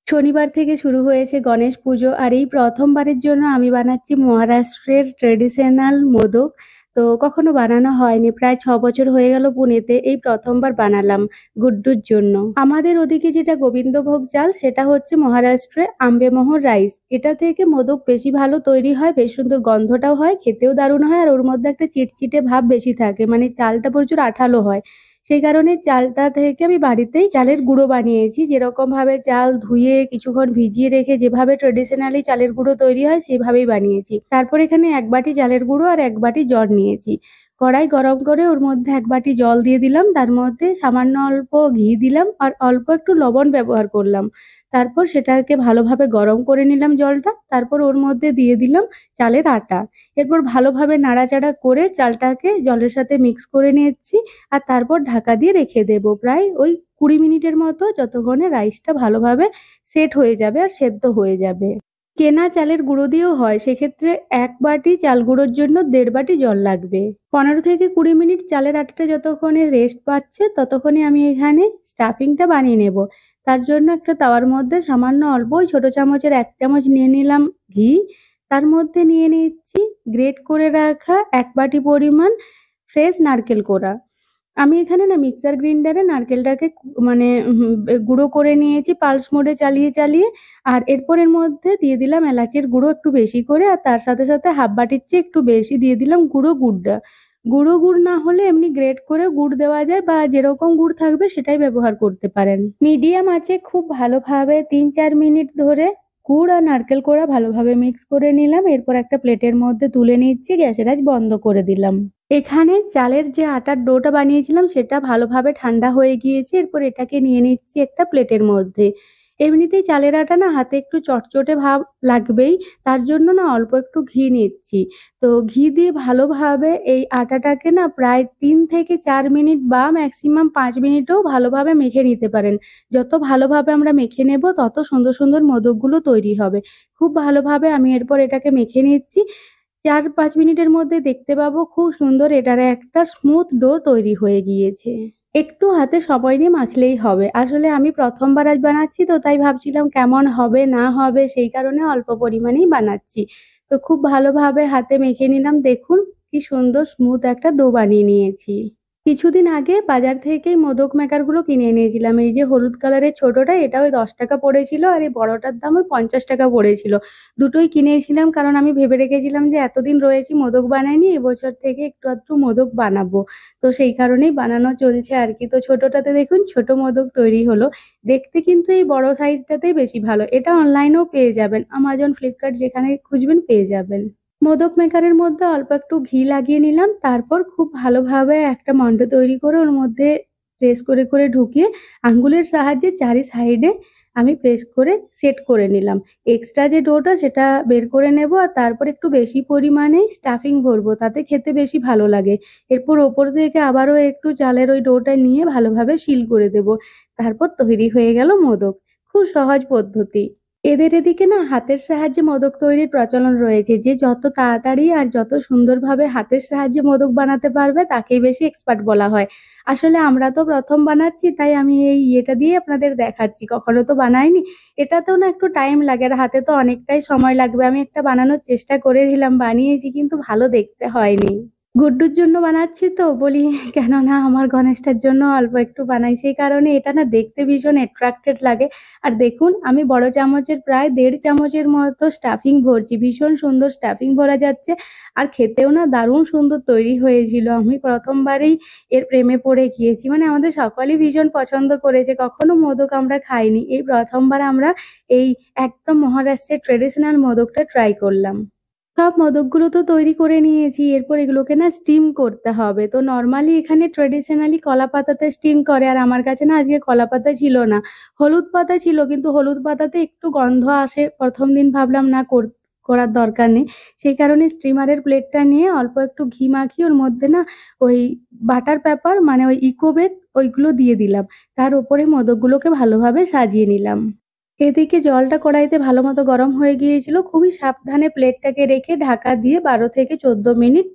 শনিবার থেকে শুরু হয়েছে গণেশ পুজো আর এই প্রথমবারের জন্য আমি বানাচ্ছি মহারাষ্ট্রের ট্রেডিশনাল মোদক। তো কখনো বানানো হয়নি, প্রায় 6 বছর হয়ে গেল পুনেতে, এই প্রথমবার বানালাম গুড্ডুর জন্য। আমাদের ওদিকে যেটা গোবিন্দভোগ চাল সেটা হচ্ছে মহারাষ্ট্রে আম্বেমোহর রাইস, এটা থেকে মোদক বেশি ভালো তৈরি হয়, বেশ সুন্দর গন্ধটাও হয়, খেতেও দারুণ হয়, আর ওর মধ্যে একটা চিটচিটে ভাব বেশি থাকে, মানে চালটা প্রচুর আঠালো হয়। সেই কারণে চালটা থেকে আমি বাড়িতেই চালের গুঁড়ো বানিয়েছি, যেরকম ভাবে চাল ধুয়ে কিছুক্ষণ ভিজিয়ে রেখে যেভাবে ট্রেডিশনালি চালের গুঁড়ো তৈরি হয় সেভাবেই বানিয়েছি। তারপর এখানে 1 বাটি চালের গুঁড়ো আর 1 বাটি জল নিয়েছি। কড়াই গরম করে ওর মধ্যে 1 বাটি জল দিয়ে দিলাম, তার মধ্যে সামান্য অল্প ঘি দিলাম আর অল্প একটু লবণ ব্যবহার করলাম। তারপর সেটাকে ভালোভাবে গরম করে নিলাম জলটা, তারপর ওর মধ্যে দিয়ে দিলাম চালের আটা। এরপর ভালোভাবে নাড়াচাড়া করে চালটাকে জলের সাথে মিক্স করে নিচ্ছি, আর তারপর ঢাকা দিয়ে রেখে দেবো প্রায় ওই 20 মিনিটের মতো, যতক্ষণে রাইসটা ভালোভাবে সেট হয়ে যাবে আর সেদ্ধ হয়ে যাবে। কেনা চালের গুঁড়ো দিয়েও হয়, সেক্ষেত্রে 1 বাটি চাল গুঁড়োর জন্য 1.5 বাটি জল লাগবে। 15 থেকে 20 মিনিট চালের আটাটা যতক্ষণে রেস্ট পাচ্ছে ততক্ষণে আমি এখানে স্টাফিংটা বানিয়ে নেব। তার জন্য একটা তাওয়ার মধ্যে সামান্য অল্প ওই ছোট চামচের 1 চামচ নিয়ে নিলাম ঘি। তার মধ্যে নিয়ে নিচ্ছি গ্রেট করে রাখা 1 বাটি পরিমাণ ফ্রেশ নারকেল কোড়া। আমি এখানে না মিক্সার গ্রাইন্ডারে নারকেলটাকে মানে গুঁড়ো করে নিয়েছি পালস মোডে চালিয়ে চালিয়ে। আর এরপর এর মধ্যে দিয়ে দিলাম এলাচের গুঁড়ো একটু বেশি করে, আর তার সাথে সাথে হাফ বাটির চেয়ে একটু বেশি দিয়ে দিলাম গুঁড়োটা। গুঁড়ো গুড় না হলে এমনি গ্রেট করে গুড় দেওয়া যায়, বা যেরকম গুড় থাকবে সেটাই ব্যবহার করতে পারেন। মিডিয়াম আঁচে খুব ভালোভাবে 3-4 মিনিট ধরে গুড় আর নারকেল কোড়া ভালোভাবে মিক্স করে নিলাম। এরপর একটা প্লেটের মধ্যে তুলে নিচ্ছি, গ্যাসের আঁচ বন্ধ করে দিলাম। এখানে চালের যে আটার ডোটা বানিয়েছিলাম সেটা ভালোভাবে ঠান্ডা হয়ে গিয়েছে, এরপর এটাকে নিয়ে নিচ্ছি একটা প্লেটের মধ্যে। এমনিতেই চালের আটা না হাতে একটু চটচটে ভাব লাগবেই, তার জন্য না অল্প একটু ঘি নিচ্ছি। তো ঘি দিয়ে ভালোভাবে এই আটাটাকে না প্রায় 3 থেকে 4 মিনিট বা ম্যাক্সিমাম 5 মিনিটও ভালোভাবে মেখে নিতে পারেন। যত ভালোভাবে আমরা মেখে নেব তত সুন্দর সুন্দর মোদকগুলো তৈরি হবে। খুব ভালোভাবে আমি এরপর এটাকে মেখে নিচ্ছি। 4-5 মিনিটের মধ্যে দেখতে পাবো খুব সুন্দর এটার একটা স্মুথ ডো তৈরি হয়ে গিয়েছে। একটু হাতে সময় নিয়ে মাখলেই হবে। আসলে আমি প্রথমবার আজ বানাচ্ছি, তো তাই ভাবছিলাম কেমন হবে না হবে, সেই কারণে অল্প পরিমাণেই বানাচ্ছি। তো খুব ভালোভাবে হাতে মেখে নিলাম, দেখুন কি সুন্দর স্মুথ একটা ডো বানিয়ে নিয়েছি। কিছুদিন আগে বাজার থেকেই মোদক মেকার গুলো কিনে এনেছিলাম। এই যে হলুদ কালারের ছোটটা, এটা ওই 10 টাকা পড়েছিল, আর এই বড়টার দাম ওই 50 টাকা পড়েছিল। দুটোই কিনেছিলাম কারণ আমি ভেবে রেখেছিলাম যে এতদিন রয়েছি মোদক বানাইনি, এবছর থেকে একটু আধটু মোদক বানাবো। তো সেই কারণেই বানানো চলছে আর কি। তো ছোটটাতে দেখুন ছোট মোদক তৈরি হলো। দেখতে কিন্তু এই বড় সাইজটাতেই বেশি ভালো। এটা অনলাইনেও পেয়ে যাবেন, আমাজন, ফ্লিপকার্ট যেখানে খুঁজবেন পেয়ে যাবেন। মোদক মেকারের মধ্যে অল্প একটু ঘি লাগিয়ে নিলাম, তারপর খুব ভালোভাবে একটা মণ্ড তৈরি করে ওর মধ্যে প্রেস করে করে ঢুকিয়ে আঙ্গুলের সাহায্যে চারি সাইডে আমি প্রেস করে সেট করে নিলাম। এক্সট্রা যে ডোটা সেটা বের করে নেব, আর তারপর একটু বেশি পরিমাণে স্টাফিং ভরবো, তাতে খেতে বেশি ভালো লাগে। এরপর ওপর থেকে আবারও একটু চালের ওই ডোটা নিয়ে ভালোভাবে সিল করে দেব। তারপর তৈরি হয়ে গেল মোদক। খুব সহজ পদ্ধতি। এদের এদিকে না হাতের সাহায্যে মোদক তৈরির প্রচলন রয়েছে, যে যত তাড়াতাড়ি আর যত সুন্দরভাবে হাতের সাহায্যে মোদক বানাতে পারবে তাকেই বেশি এক্সপার্ট বলা হয়। আসলে আমরা তো প্রথম বানাচ্ছি, তাই আমি এই ইয়েটা দিয়ে আপনাদের দেখাচ্ছি, কখনো তো বানাইনি। এটাতেও না একটু টাইম লাগে আর হাতে তো অনেকটাই সময় লাগবে। আমি একটা বানানোর চেষ্টা করেছিলাম, বানিয়েছি, কিন্তু ভালো দেখতে হয়নি। গুড্ডুর জন্য বানাচ্ছি তো বলি, কেননা আমার গণেশটার জন্য অল্প একটু বানাই, সেই কারণে এটা না দেখতে ভীষণ অ্যাট্রাক্টেড লাগে। আর দেখুন আমি বড় চামচের প্রায় 1.5 চামচের মতো স্টাফিং ভরছি, ভীষণ সুন্দর স্টাফিং ভরা যাচ্ছে। আর খেতেও না দারুণ সুন্দর তৈরি হয়েছিল। আমি প্রথমবারেই এর প্রেমে পড়ে গিয়েছি, মানে আমাদের সকলেই ভীষণ পছন্দ করেছে, কখনো মোদক আমরা খাইনি, এই প্রথমবার আমরা এই একদম মহারাষ্ট্রের ট্রেডিশনাল মোদকটা ট্রাই করলাম। সব মোদকগুলো তো তৈরি করে নিয়েছি, এরপর এগুলোকে না স্টিম করতে হবে। তো নর্মালি এখানে ট্রেডিশনালি কলা পাতাতে স্টিম করে, আর আমার কাছে না আজকে কলা পাতা ছিল না, হলুদ পাতা ছিল, কিন্তু হলুদ পাতাতে একটু গন্ধ আসে, প্রথম দিন ভাবলাম না করার দরকার নেই। সেই কারণে স্টিমারের প্লেটটা নিয়ে অল্প একটু ঘি মাখিয়ে ওর মধ্যে না ওই বাটার পেপার মানে ওই ইকোবেক ওইগুলো দিয়ে দিলাম। তার উপরে মোদকগুলোকে ভালোভাবে সাজিয়ে নিলাম। এদিকে জলটা কড়াইতে ভালোমতো গরম হয়ে গিয়েছিল, খুবই সাবধানে প্লেটটাকে রেখে ঢাকা দিয়ে 12 থেকে 14 মিনিট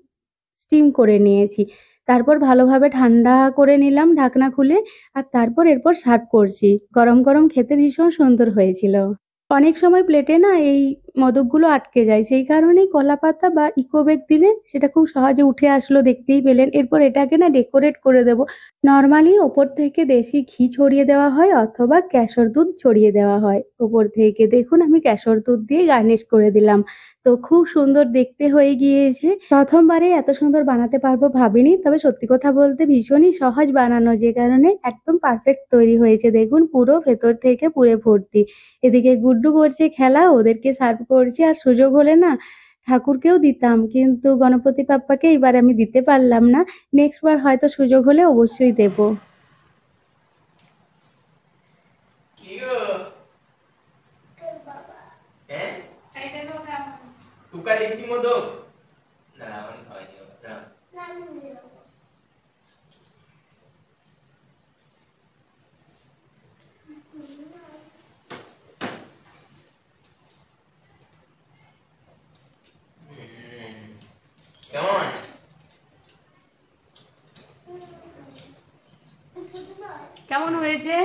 স্টিম করে নিয়েছি। তারপর ভালোভাবে ঠান্ডা করে নিলাম ঢাকনা খুলে, আর তারপর এরপর সার্ভ করছি। গরম গরম খেতে ভীষণ সুন্দর হয়েছিল। অনেক সময় প্লেটে না এই মোদকগুলো আটকে যায়, সেই কারণেই কলাপাতা বা ইকো ব্যাগ দিলে সেটা খুব সহজে উঠে আসলো, দেখতেই পেলেন। এরপর এটাকে না ডেকোরেট করে দেবো। নর্মালি ওপর থেকে দেশি ঘি ছড়িয়ে দেওয়া হয় অথবা কেশর দুধ ছড়িয়ে দেওয়া হয় ওপর থেকে। দেখুন আমি কেশর দুধ দিয়ে গার্নিশ করে দিলাম। তো খুব সুন্দর দেখতে হয়ে গিয়েছে। প্রথমবারে এত সুন্দর বানাতে পারবো ভাবিনি, তবে সত্যি কথা বলতে ভীষণই সহজ বানানো, যে কারণে একদম পারফেক্ট তৈরি হয়েছে। দেখুন পুরো ভেতর থেকে পুরে ভর্তি। এদিকে গুড্ডু করছে খেলা, ওদেরকে সার্ভ করছি। আর সুযোগ হলে না ঠাকুরকেও দিতাম, কিন্তু গণপতি বাপ্পাকে এবার আমি দিতে পারলাম না। নেক্সট বার হয়তো সুযোগ হলে অবশ্যই দেব। কি গো? হ্যাঁ? টুকা দিচ্ছি মোদক। না আমি খাওয়াই দিও না। কেমন? কেমন হয়েছে?